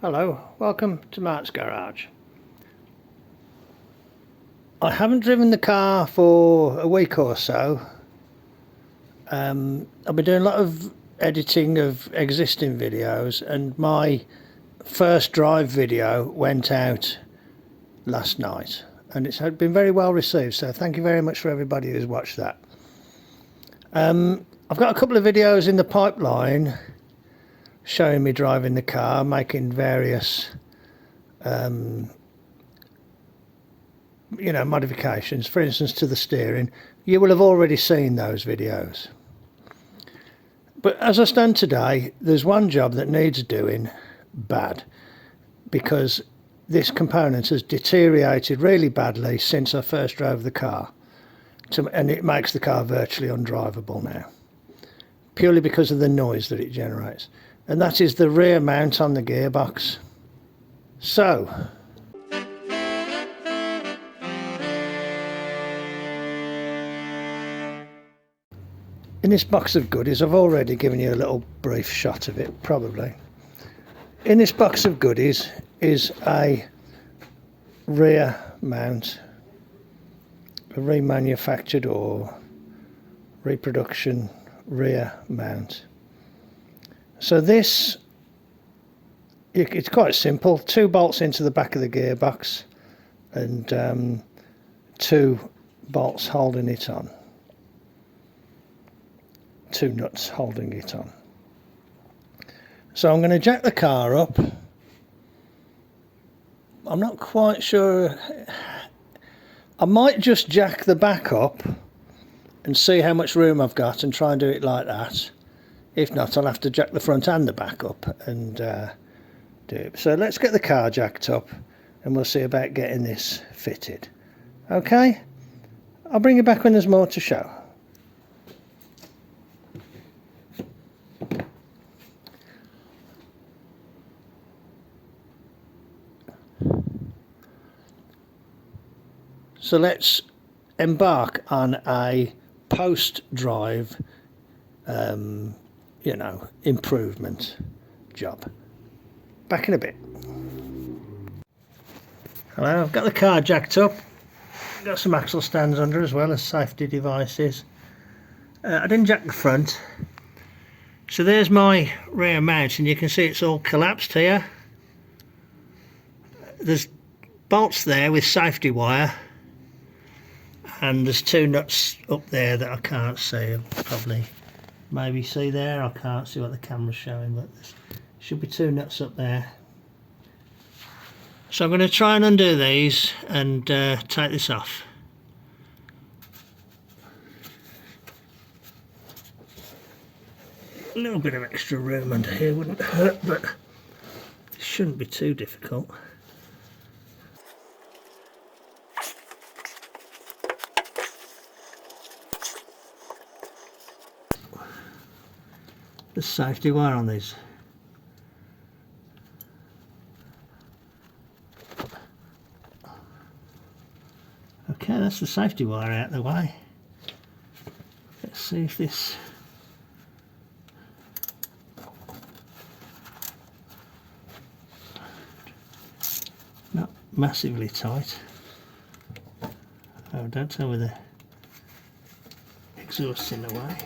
Hello, welcome to Mart's garage. I haven't driven the car for a week or so. I've been doing a lot of editing of existing videos, and my first drive video went out last night and it's been very well received, so thank you very much for everybody who's watched that. I've got a couple of videos in the pipeline showing me driving the car, making various modifications, for instance to the steering. You will have already seen those videos, but as I stand today, there's one job that needs doing bad, because this component has deteriorated really badly since I first drove the car, and it makes the car virtually undrivable now, purely because of the noise that it generates. And that is the rear mount on the gearbox. So in this box of goodies, I've already given you a little brief shot of it, probably. In this box of goodies is a rear mount, a remanufactured or reproduction rear mount. So this, it's quite simple. 2 bolts into the back of the gearbox and 2 bolts holding it on. 2 nuts holding it on. So I'm going to jack the car up. I'm not quite sure. I might just jack the back up and see how much room I've got and try and do it like that. If not, I'll have to jack the front and the back up and do it. So let's get the car jacked up and we'll see about getting this fitted. Okay? I'll bring you back when there's more to show. So let's embark on a post-drive improvement job. Back in a bit. Hello, I've got the car jacked up. Got some axle stands under as well as safety devices. I didn't jack the front. So there's my rear mount, and you can see it's all collapsed here. There's bolts there with safety wire, and there's 2 nuts up there that I can't see. Probably maybe see there. I can't see what the camera's showing, but there should be 2 nuts up there. So I'm going to try and undo these and take this off. A little bit of extra room under here wouldn't hurt, but it shouldn't be too difficult. The safety wire on these. Okay, that's the safety wire out of the way. Let's see if this... Not massively tight. Oh, don't tell me the exhaust's in the way.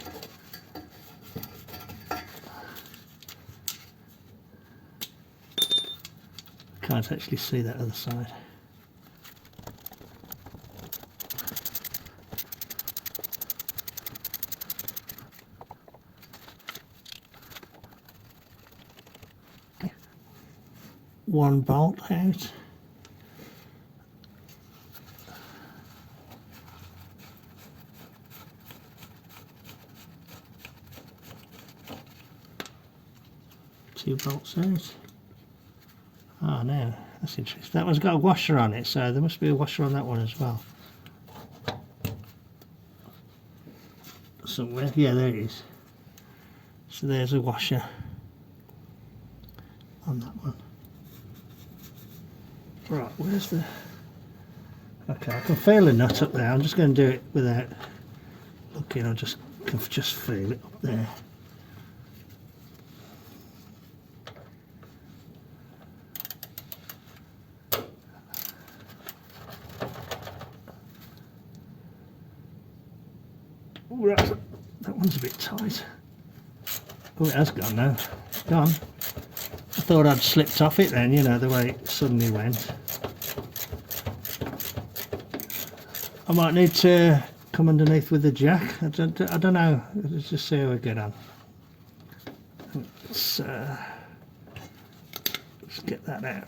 Can't actually see that other side. Okay. 1 bolt out. Two bolts out. Oh no, that's interesting. That one's got a washer on it, so there must be a washer on that one as well. Somewhere, yeah, there it is. So there's a washer on that one. Right, where's the... Okay, I can feel a nut up there. I'm just going to do it without looking. I can just feel it up there. Ooh, that one's a bit tight. Oh, it has gone now. It's gone. I thought I'd slipped off it then, you know, the way it suddenly went. I might need to come underneath with the jack. I don't know. Let's just see how we get on. Let's get that out.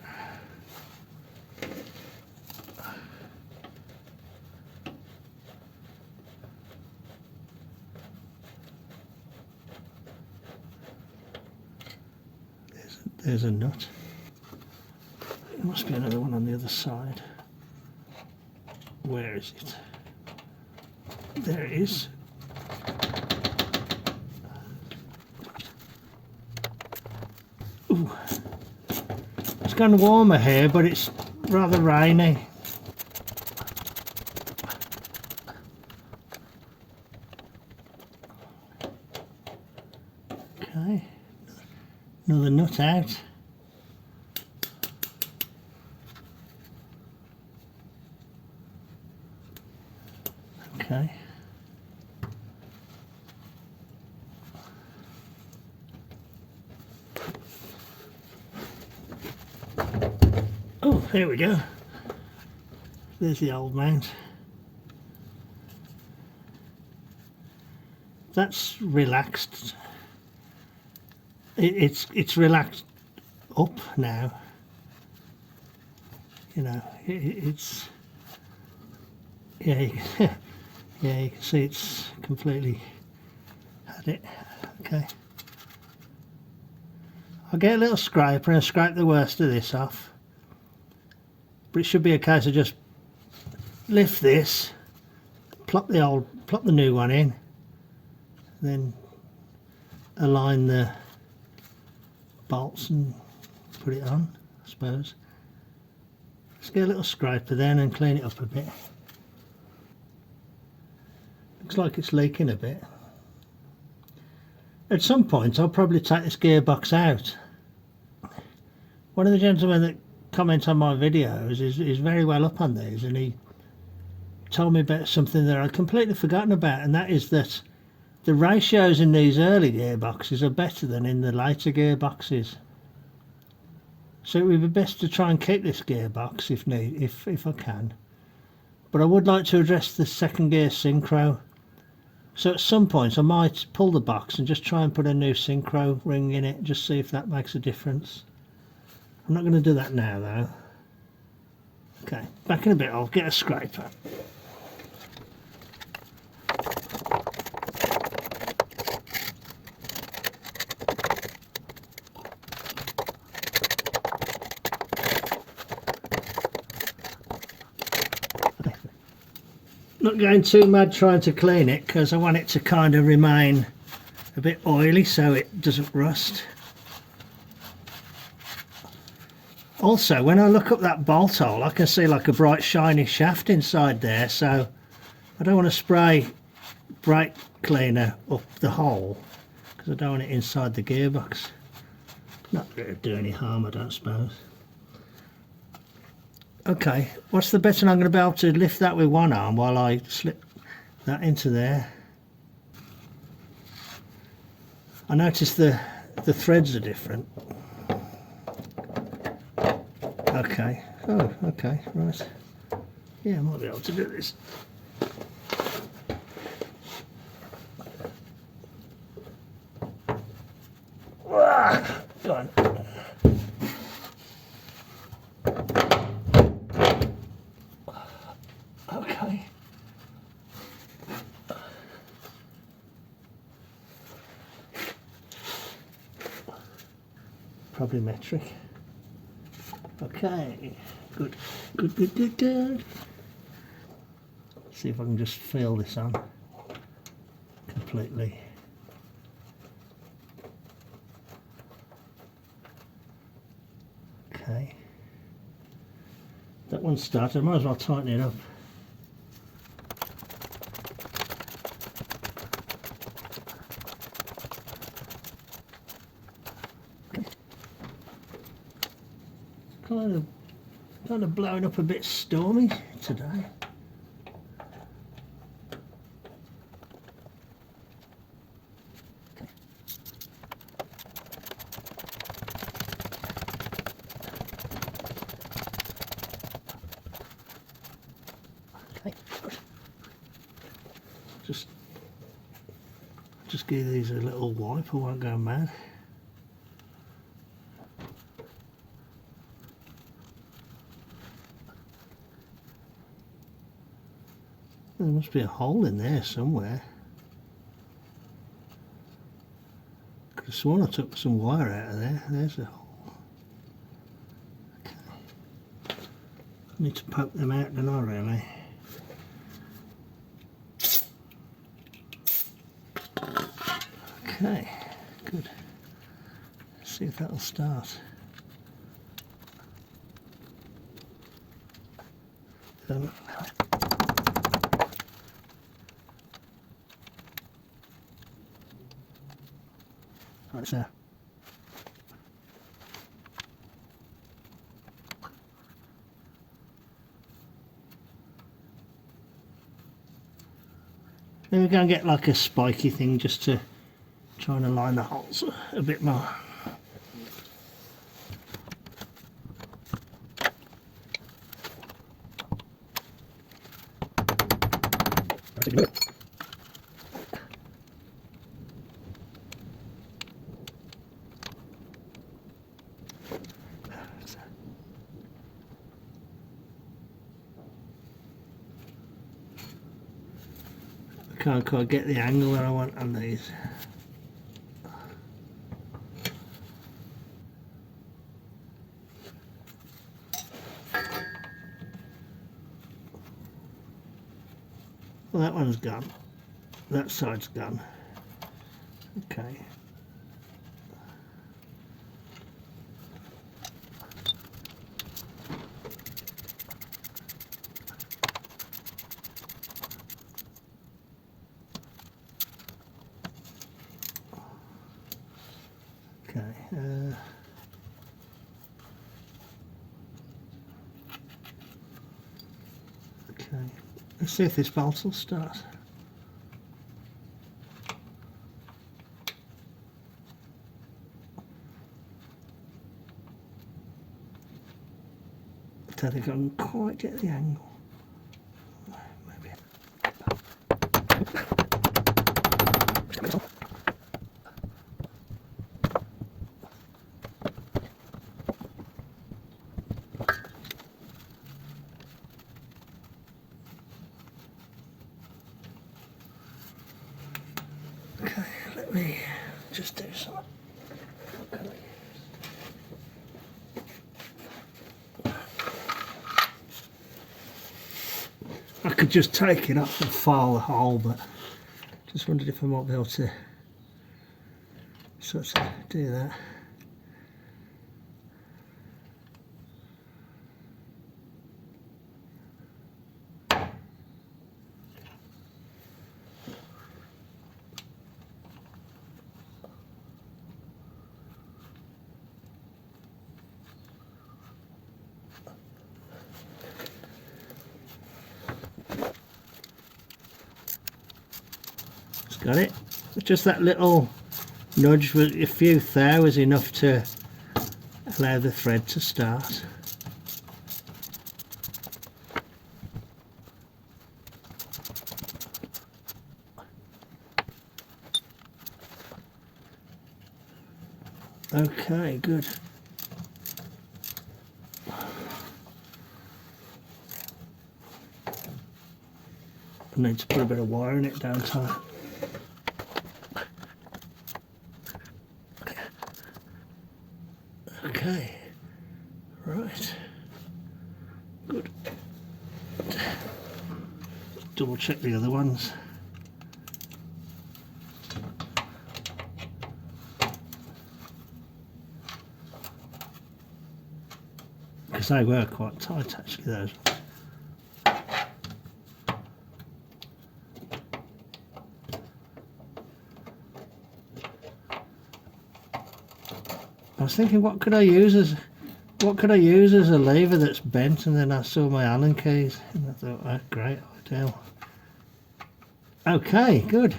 There's a nut. There must be another one on the other side. Where is it? There it is. Ooh. It's gone warmer here, but it's rather rainy. Okay, another nut out. Okay. Oh, here we go. There's the old mount. That's relaxed. It's relaxed up now. You know, it's yeah. Yeah, you can see it's completely had it. Okay. I'll get a little scraper and scrape the worst of this off. But it should be a case of just lift this, plop the new one in, then align the bolts and put it on, I suppose. Let's get a little scraper then and clean it up a bit. Looks like it's leaking a bit. At some point I'll probably take this gearbox out. One of the gentlemen that comments on my videos is very well up on these, and he told me about something that I'd completely forgotten about, and that is that the ratios in these early gearboxes are better than in the later gearboxes. So it would be best to try and keep this gearbox if I can. But I would like to address the second gear synchro. So at some point I might pull the box and just try and put a new synchro ring in it, just see if that makes a difference. I'm not going to do that now though. Okay, back in a bit. I'll get a scraper. Not going too mad trying to clean it, because I want it to kind of remain a bit oily so it doesn't rust. Also, when I look up that bolt hole, I can see like a bright shiny shaft inside there, so I don't want to spray brake cleaner up the hole because I don't want it inside the gearbox. Not going to do any harm, I don't suppose. Okay, what's the better? I'm going to be able to lift that with one arm while I slip that into there. I noticed the threads are different. Okay, oh, okay, right. Yeah, I might be able to do this. Go on. Okay. Probably metric. Okay. Good. Good, good, good, good. See if I can just feel this on completely. Okay. That one's started. I might as well tighten it up. Kind of blowing up a bit stormy today. just give these a little wipe, I won't go mad. There must be a hole in there somewhere. Could have sworn I took some wire out of there. There's a hole. Okay. Need to poke them out, don't I, really? Okay, good. Let's see if that'll start. Right, so then we're going to get like a spiky thing just to try and align the holes a bit more. Can't quite get the angle that I want on these. Well, that one's gone. That side's gone. Okay. Okay. Okay. Let's see if this bolt will start. I don't think I can quite get the angle. Maybe. Okay, let me just do something. I could just take it up and file the hole, but just wondered if I might be able to sort of do that. Got it. Just that little nudge with a few there was enough to allow the thread to start. Okay, good. I need to put a bit of wire in it down tight. Okay, right, good. Double check the other ones. Because they were quite tight actually, those. I was thinking, what could I use as a lever that's bent, and then I saw my Allen keys, and I thought, oh, great idea. Okay, good.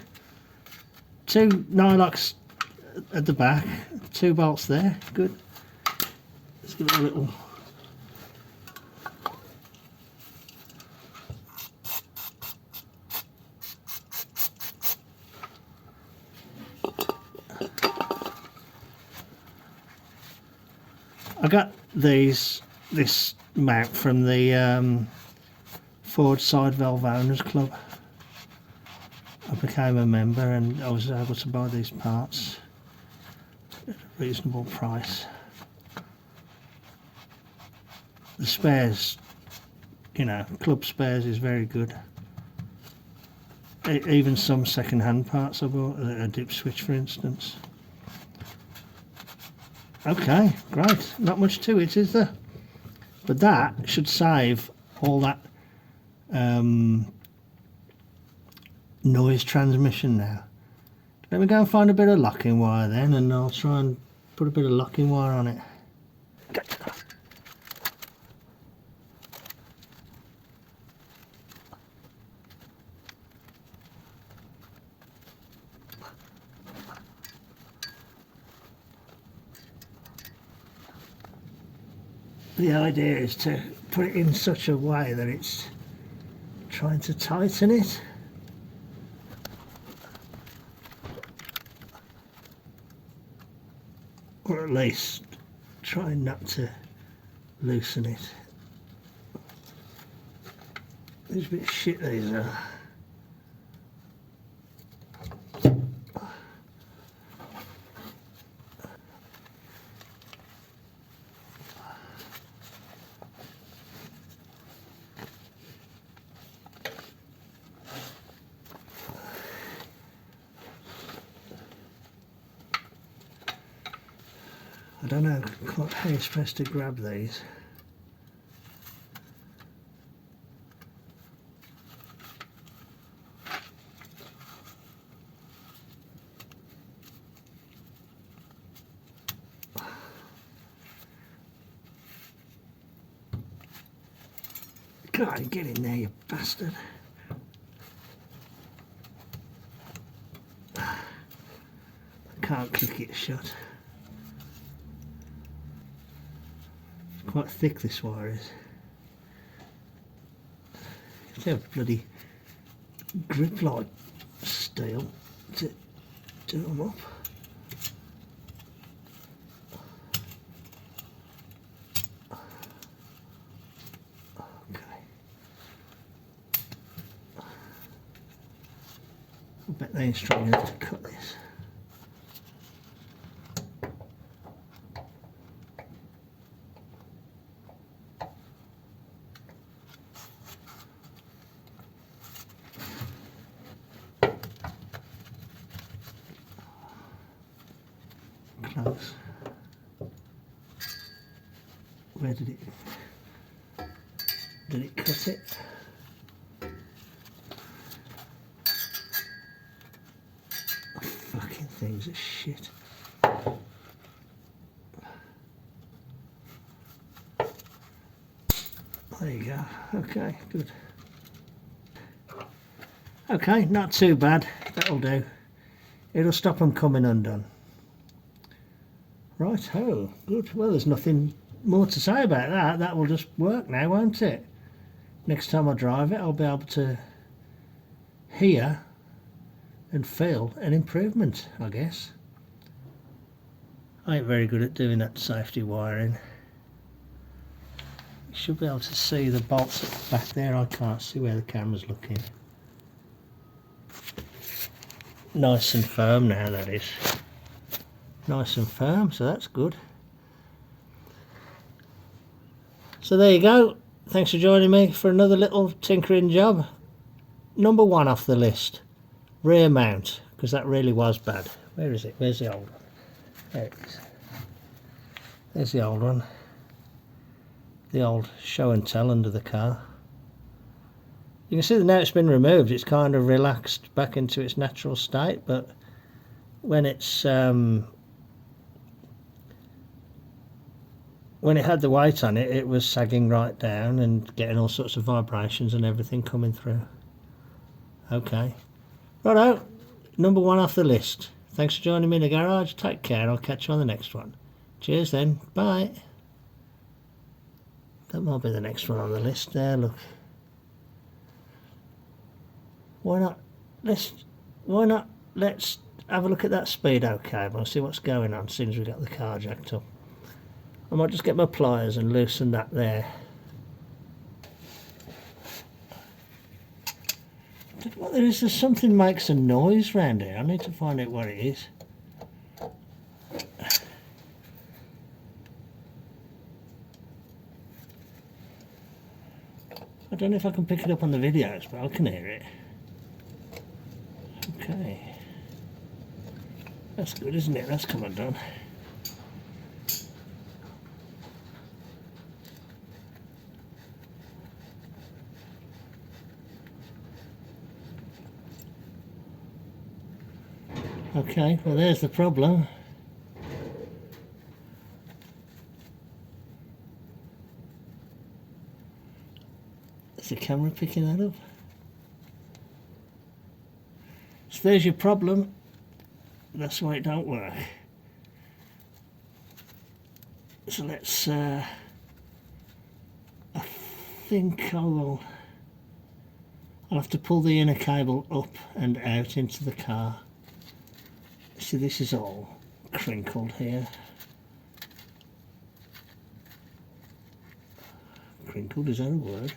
2 nylocks at the back, 2 bolts there, good. Let's give it a little. got this mount from the Ford Side Valve Owners Club. I became a member and I was able to buy these parts at a reasonable price. The spares, you know, club spares is very good. Even some second-hand parts I bought, a dip switch for instance. Okay, great. Not much to it, is there? But that should save all that noise transmission now. Let me go and find a bit of locking wire then, and I'll try and put a bit of locking wire on it. The idea is to put it in such a way that it's trying to tighten it. Or at least try not to loosen it. These bit shit these are. I don't know quite how you're supposed to grab these. God, get in there, you bastard. I can't click it shut. Quite thick this wire is. You have to have bloody grip like steel to do them up. Okay. I bet they ain't strong enough to cut this. Close. Where did it cut it? Oh, fucking things are shit. There you go. Okay, good. Okay, not too bad. That'll do. It'll stop them coming undone. Right, oh, good. Well, there's nothing more to say about that. That will just work now, won't it? Next time I drive it, I'll be able to hear and feel an improvement, I guess. I ain't very good at doing that safety wiring. You should be able to see the bolts at the back there. I can't see where the camera's looking. Nice and firm now, that is. Nice and firm, so that's good. So there you go. Thanks for joining me for another little tinkering job. Number 1 off the list. Rear mount, because that really was bad. Where is it? Where's the old one? There it is. There's the old one. The old show and tell under the car. You can see that now it's been removed, it's kind of relaxed back into its natural state, but when it's when it had the weight on it, it was sagging right down and getting all sorts of vibrations and everything coming through. Okay. Righto, number 1 off the list. Thanks for joining me in the garage. Take care, I'll catch you on the next one. Cheers then, bye. That might be the next one on the list there, look. Why not let's have a look at that speedo cable and see what's going on since we got the car jacked up. I might just get my pliers and loosen that there. What there is, there's something makes a noise round here. I need to find out what it is. I don't know if I can pick it up on the videos, but I can hear it. Okay. That's good, isn't it? That's come undone. Okay, well there's the problem. Is the camera picking that up? So there's your problem. That's why it don't work. So let's, I think I'll have to pull the inner cable up and out into the car. See, this is all crinkled here. Crinkled, is that a word?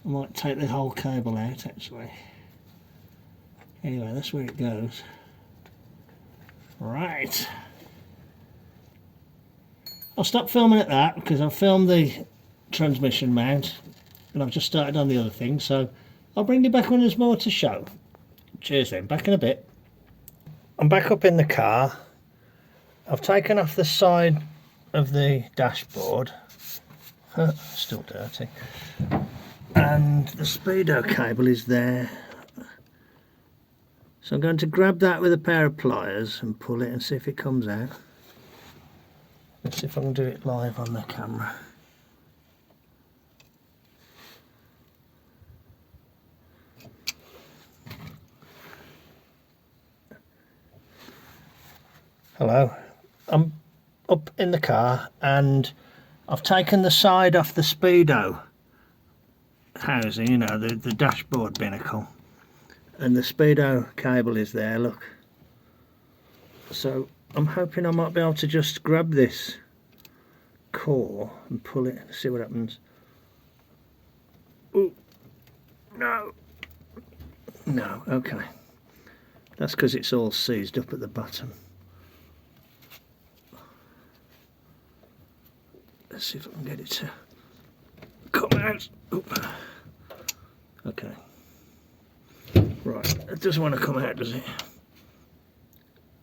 I might take the whole cable out actually. Anyway, that's where it goes. Right. I'll stop filming at that because I've filmed the transmission mount and I've just started on the other thing, so I'll bring you back when there's more to show. Cheers then, back in a bit. I'm back up in the car. I've taken off the side of the dashboard. Still dirty. And the speedo cable is there. So I'm going to grab that with a pair of pliers and pull it and see if it comes out. Let's see if I can do it live on the camera. Hello, I'm up in the car and I've taken the side off the speedo housing, you know, the dashboard binnacle, and the speedo cable is there, look. So I'm hoping I might be able to just grab this core and pull it and see what happens. Ooh, no, okay, that's because it's all seized up at the bottom. Let's see if I can get it to come out. Oop. Okay. Right, it doesn't want to come out, does it?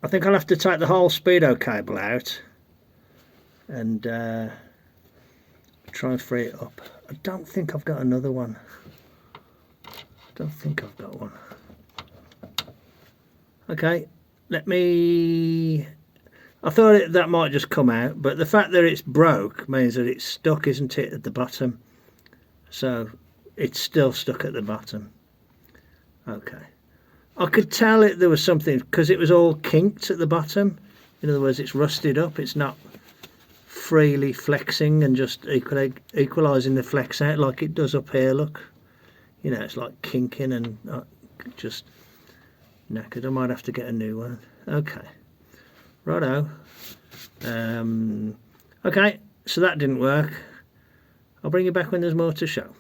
I think I'll have to take the whole speedo cable out and try and free it up. I don't think I've got another one. Don't think I've got one. Okay, let me... I thought that might just come out, but the fact that it's broke means that it's stuck, isn't it, at the bottom? So it's still stuck at the bottom. Okay. I could tell there was something because it was all kinked at the bottom. In other words, it's rusted up. It's not freely flexing and just equalising the flex out like it does up here, look. You know, it's like kinking and just knackered. I might have to get a new one. Okay. Righto. Okay, so that didn't work. I'll bring you back when there's more to show.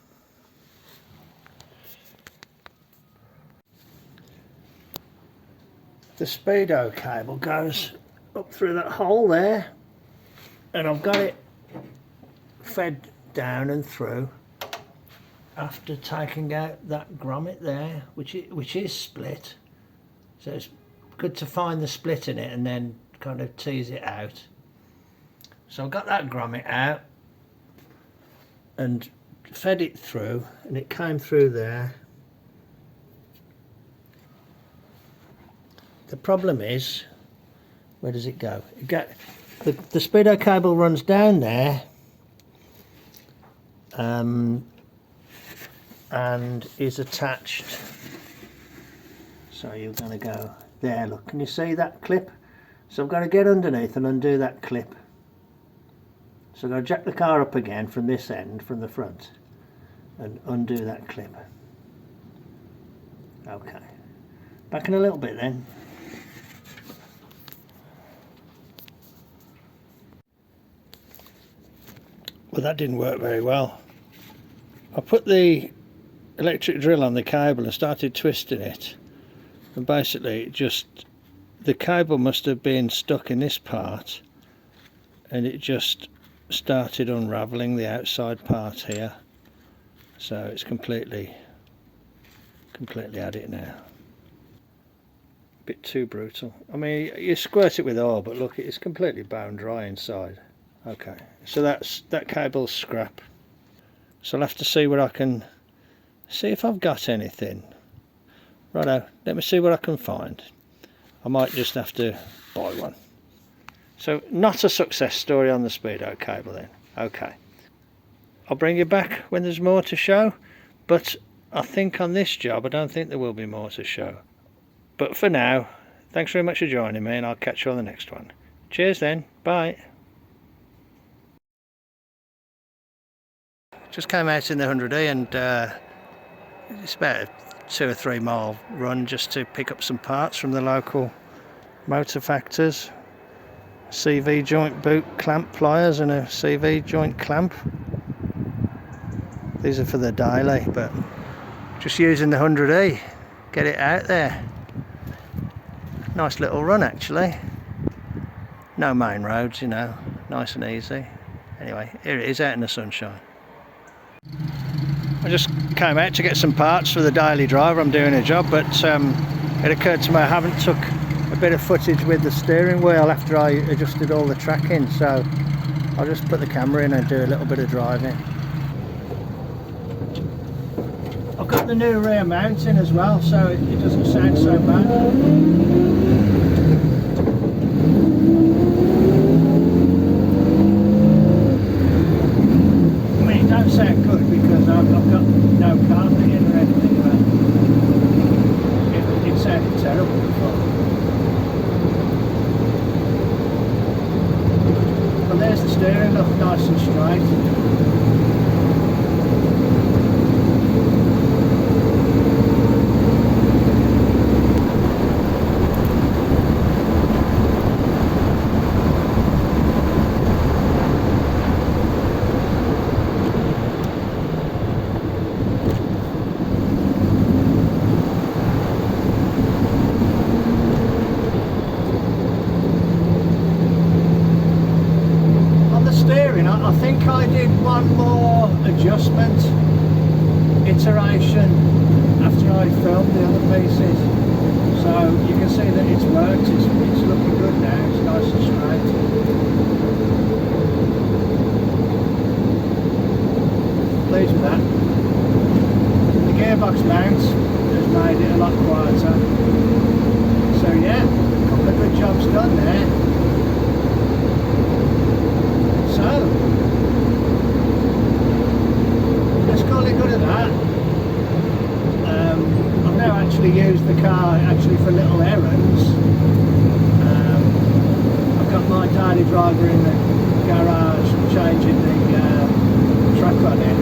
The speedo cable goes up through that hole there, and I've got it fed down and through after taking out that grommet there, which is split. So it's good to find the split in it and then kind of tease it out. So I got that grommet out and fed it through, and it came through there. The problem is, where does it go? The speedo cable runs down there and is attached. So you're going to go there, look, can you see that clip? So I've got to get underneath and undo that clip. So I'm going to jack the car up again from this end, from the front, and undo that clip. Okay, back in a little bit then. but that didn't work very well. I put the electric drill on the cable and started twisting it, and basically the cable must have been stuck in this part, and it just started unraveling the outside part here, so it's completely had it now. A bit too brutal. I mean, you squirt it with oil, but look, it's completely bone dry inside. Okay, so that cable's scrap, so I'll have to see what I can see if I've got anything. Righto, let me see what I can find. I might just have to buy one. So not a success story on the speedo cable then. Okay, I'll bring you back when there's more to show, but I think on this job I don't think there will be more to show. But for now, thanks very much for joining me, and I'll catch you on the next one. Cheers then, bye. Just came out in the 100E, and it's about a 2 or 3 mile run just to pick up some parts from the local motor factors. CV joint boot clamp pliers and a CV joint clamp. These are for the daily, but just using the 100E, get it out there. Nice little run actually. No main roads, you know, nice and easy. Anyway, here it is out in the sunshine. I just came out to get some parts for the daily driver. I'm doing a job, but it occurred to me I haven't took a bit of footage with the steering wheel after I adjusted all the tracking, so I'll just put the camera in and do a little bit of driving. I've got the new rear mount in as well, so it doesn't sound so bad. I mean, it don't sound good because I've got no carpet in or anything, but it sounded terrible before. Well, there's the steering, look nice and straight. I think I did one more adjustment iteration after I filmed the other pieces, so you can see that it's worked. It's looking good now. It's nice and straight. Pleased with that. The gearbox mount has made it a lot quieter. So yeah, a couple of good jobs done there. So let's call it good at that. I've now actually used the car for little errands. I've got my daily driver in the garage changing the track on it,